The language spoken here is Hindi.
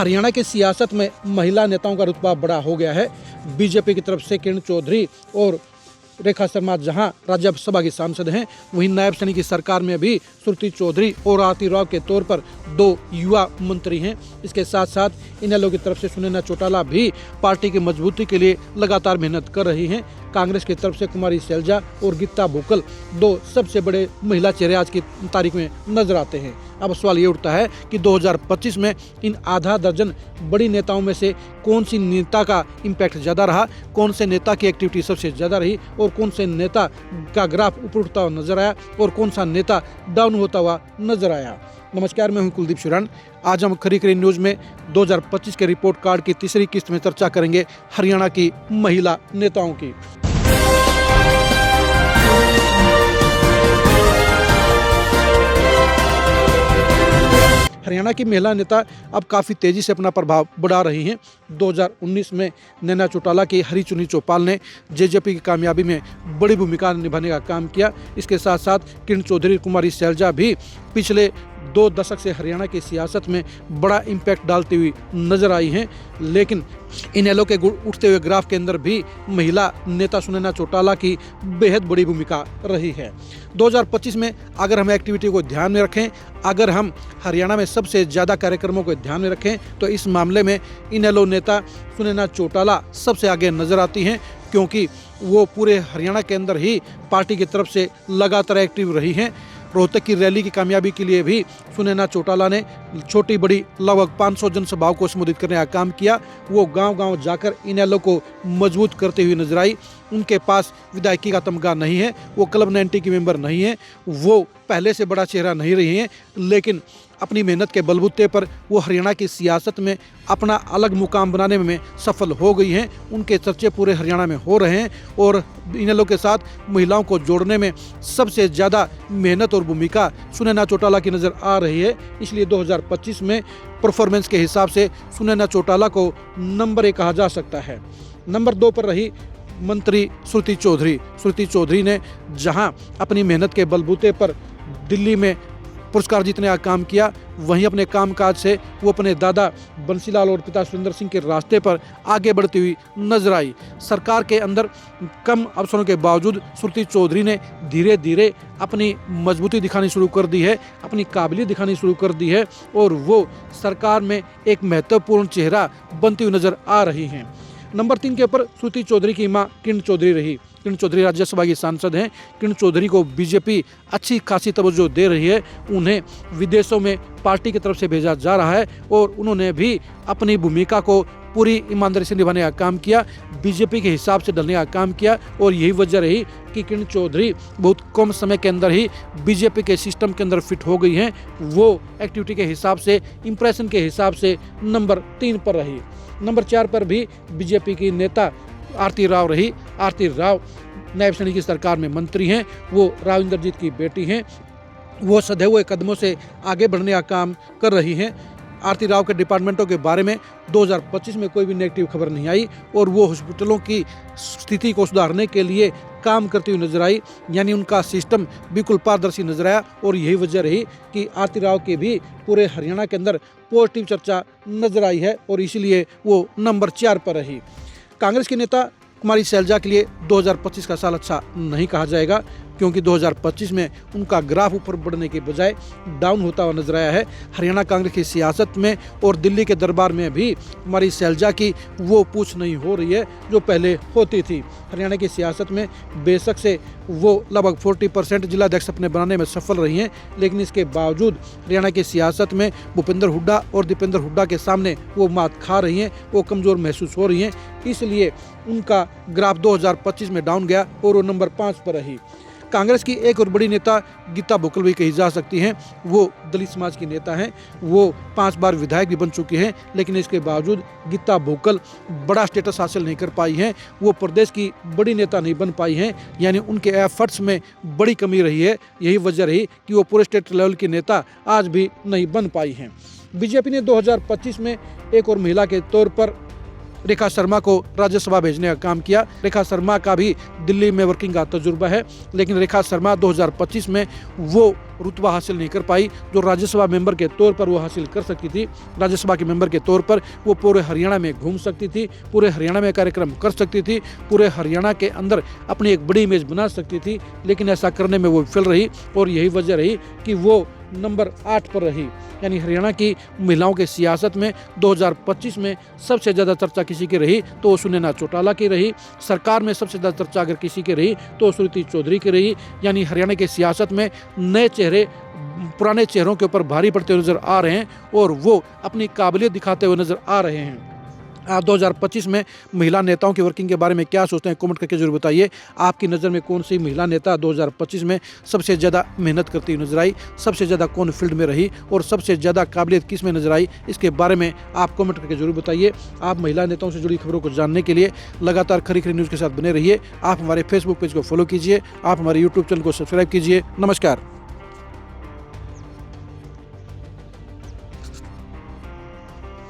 हरियाणा की सियासत में महिला नेताओं का रुतबा बड़ा हो गया है। बीजेपी की तरफ से किरण चौधरी और रेखा शर्मा जहां राज्यसभा की सांसद हैं, वहीं नायब सैनी की सरकार में भी श्रुति चौधरी और आरती राव के तौर पर 2 युवा मंत्री हैं। इसके साथ साथ इनेलो की तरफ से सुनैना चौटाला भी पार्टी की मजबूती के लिए लगातार मेहनत कर रही हैं। कांग्रेस की तरफ से कुमारी सैलजा और गीता भुक्कल 2 सबसे बड़े महिला चेहरे आज की तारीख में नजर आते हैं। अब सवाल ये उठता है कि 2025 में इन आधा दर्जन बड़ी नेताओं में से कौन सी नेता का इम्पैक्ट ज़्यादा रहा, कौन से नेता की एक्टिविटी सबसे ज़्यादा रही और कौन से नेता का ग्राफ ऊपर उठता हुआ नजर आया और कौन सा नेता डाउन होता हुआ नजर आया। नमस्कार, मैं हूं कुलदीप शिवरान। आज हम खरी खरी न्यूज़ में 2025 के रिपोर्ट कार्ड की तीसरी किस्त में चर्चा करेंगे हरियाणा की महिला नेताओं की। हरियाणा की महिला नेता अब काफ़ी तेज़ी से अपना प्रभाव बढ़ा रही हैं। 2019 में नैना चौटाला की हरी चुनी चौपाल ने जेजेपी की कामयाबी में बड़ी भूमिका निभाने का काम किया। इसके साथ साथ किरण चौधरी, कुमारी सैलजा भी पिछले 2 दशक से हरियाणा की सियासत में बड़ा इम्पैक्ट डालती हुई नजर आई हैं। लेकिन इनेलो के उठते हुए ग्राफ के अंदर भी महिला नेता सुनैना चौटाला की बेहद बड़ी भूमिका रही है। 2025 में अगर हम एक्टिविटी को ध्यान में रखें, अगर हम हरियाणा में सबसे ज़्यादा कार्यक्रमों को ध्यान में रखें, तो इस मामले में इनेलो नेता सुनैना चौटाला सबसे आगे नजर आती हैं, क्योंकि वो पूरे हरियाणा के अंदर ही पार्टी की तरफ से लगातार एक्टिव रही हैं। रोहतक की रैली की कामयाबी के लिए भी सुनैना चौटाला ने छोटी बड़ी लगभग 500 जनसभाओं को संबोधित करने का काम किया। वो गांव-गांव जाकर इनेलो को मजबूत करते हुए नजर आई। उनके पास विधायकी का तमगा नहीं है, वो क्लब 90 की मेंबर नहीं है, वो पहले से बड़ा चेहरा नहीं रही हैं, लेकिन अपनी मेहनत के बलबूते पर वो हरियाणा की सियासत में अपना अलग मुकाम बनाने में सफल हो गई हैं। उनके चर्चे पूरे हरियाणा में हो रहे हैं और इनेलो के साथ महिलाओं को जोड़ने में सबसे ज़्यादा मेहनत और भूमिका सुनैना चौटाला की नज़र आ रही है। इसलिए 2025 में परफॉर्मेंस के हिसाब से सुनैना चौटाला को नंबर 1 कहा जा सकता है। नंबर 2 पर रही मंत्री श्रुति चौधरी। श्रुति चौधरी ने जहां अपनी मेहनत के बलबूते पर दिल्ली में पुरस्कार जीतने का काम किया, वहीं अपने कामकाज से वो अपने दादा बंसीलाल और पिता सुरेंद्र सिंह के रास्ते पर आगे बढ़ती हुई नजर आई। सरकार के अंदर कम अवसरों के बावजूद श्रुति चौधरी ने धीरे धीरे अपनी मजबूती दिखानी शुरू कर दी है, अपनी काबिलियत दिखानी शुरू कर दी है और वो सरकार में एक महत्वपूर्ण चेहरा बनती हुई नजर आ रही हैं। नंबर 3 के ऊपर श्रुति चौधरी की मां किरण चौधरी रही। किरण चौधरी राज्यसभा की सांसद हैं। किरण चौधरी को बीजेपी अच्छी खासी तवज्जो दे रही है। उन्हें विदेशों में पार्टी की तरफ से भेजा जा रहा है और उन्होंने भी अपनी भूमिका को पूरी ईमानदारी से निभाने का काम किया, बीजेपी के हिसाब से ढलने का काम किया और यही वजह रही कि किरण चौधरी बहुत कम समय के अंदर ही बीजेपी के सिस्टम के अंदर फिट हो गई हैं। वो एक्टिविटी के हिसाब से, इंप्रेशन के हिसाब से नंबर 3 पर रही। नंबर 4 पर भी बीजेपी की नेता आरती राव रही। आरती राव नायब सैनी की सरकार में मंत्री हैं। वो राव इंद्रजीत की बेटी हैं। वो सधे हुए कदमों से आगे बढ़ने का काम कर रही हैं। आरती राव के डिपार्टमेंटों के बारे में 2025 में कोई भी नेगेटिव खबर नहीं आई और वो हॉस्पिटलों की स्थिति को सुधारने के लिए काम करती हुई नजर आई, यानी उनका सिस्टम बिल्कुल पारदर्शी नजर आया और यही वजह रही कि आरती राव की भी पूरे हरियाणा के अंदर पॉजिटिव चर्चा नजर आई है और इसीलिए वो नंबर 4 पर रही। कांग्रेस की नेता कुमारी सैलजा के लिए 2025 का साल अच्छा नहीं कहा जाएगा, क्योंकि 2025 में उनका ग्राफ ऊपर बढ़ने के बजाय डाउन होता हुआ नजर आया है। हरियाणा कांग्रेस की सियासत में और दिल्ली के दरबार में भी कुमारी सैलजा की वो पूछ नहीं हो रही है जो पहले होती थी। हरियाणा की सियासत में बेशक से वो लगभग 40% जिलाध्यक्ष अपने बनाने में सफल रही हैं, लेकिन इसके बावजूद हरियाणा की सियासत में भूपेंद्र हुड्डा और दीपेंद्र हुड्डा के सामने वो मात खा रही हैं, वो कमज़ोर महसूस हो रही हैं। इसलिए उनका ग्राफ 2025 में डाउन गया और वो नंबर 5 पर रही। कांग्रेस की एक और बड़ी नेता गीता भुक्कल भी कही जा सकती हैं। वो दलित समाज की नेता हैं। वो 5 बार विधायक भी बन चुकी हैं, लेकिन इसके बावजूद गीता भुक्कल बड़ा स्टेटस हासिल नहीं कर पाई हैं। वो प्रदेश की बड़ी नेता नहीं बन पाई हैं, यानी उनके एफर्ट्स में बड़ी कमी रही है। यही वजह रही कि वो पूरे स्टेट लेवल की नेता आज भी नहीं बन पाई हैं। बीजेपी ने 2025 में एक और महिला के तौर पर रेखा शर्मा को राज्यसभा भेजने का काम किया। रेखा शर्मा का भी दिल्ली में वर्किंग का तजुर्बा है, लेकिन रेखा शर्मा 2025 में वो रुतबा हासिल नहीं कर पाई जो राज्यसभा मेंबर के तौर पर वो हासिल कर सकती थी। राज्यसभा के मेंबर के तौर पर वो पूरे हरियाणा में घूम सकती थी, पूरे हरियाणा में कार्यक्रम कर सकती थी, पूरे हरियाणा के अंदर अपनी एक बड़ी इमेज बना सकती थी, लेकिन ऐसा करने में वो विफल रही और यही वजह रही कि वो नंबर 8 पर रही। यानी हरियाणा की महिलाओं के सियासत में 2025 में सबसे ज़्यादा चर्चा किसी की रही तो सुनैना चौटाला की रही। सरकार में सबसे ज़्यादा चर्चा अगर किसी की रही तो सुनीति चौधरी की रही। यानी हरियाणा के सियासत में नए चेहरे पुराने चेहरों के ऊपर भारी पड़ते हुए नजर आ रहे हैं और वो अपनी काबिलियत दिखाते हुए नजर आ रहे हैं। 2025 में महिला नेताओं की वर्किंग के बारे में क्या सोचते हैं, कमेंट करके जरूर बताइए। आपकी नज़र में कौन सी महिला नेता 2025 में सबसे ज़्यादा मेहनत करती हुई नजर आई, सबसे ज़्यादा कौन फील्ड में रही और सबसे ज़्यादा काबिलियत किस में नजर आई, इसके बारे में आप कमेंट करके जरूर बताइए। आप महिला नेताओं से जुड़ी खबरों को जानने के लिए लगातार खरी खरी न्यूज़ के साथ बने रहिए। आप हमारे फेसबुक पेज को फॉलो कीजिए, आप हमारे यूट्यूब चैनल को सब्सक्राइब कीजिए। नमस्कार।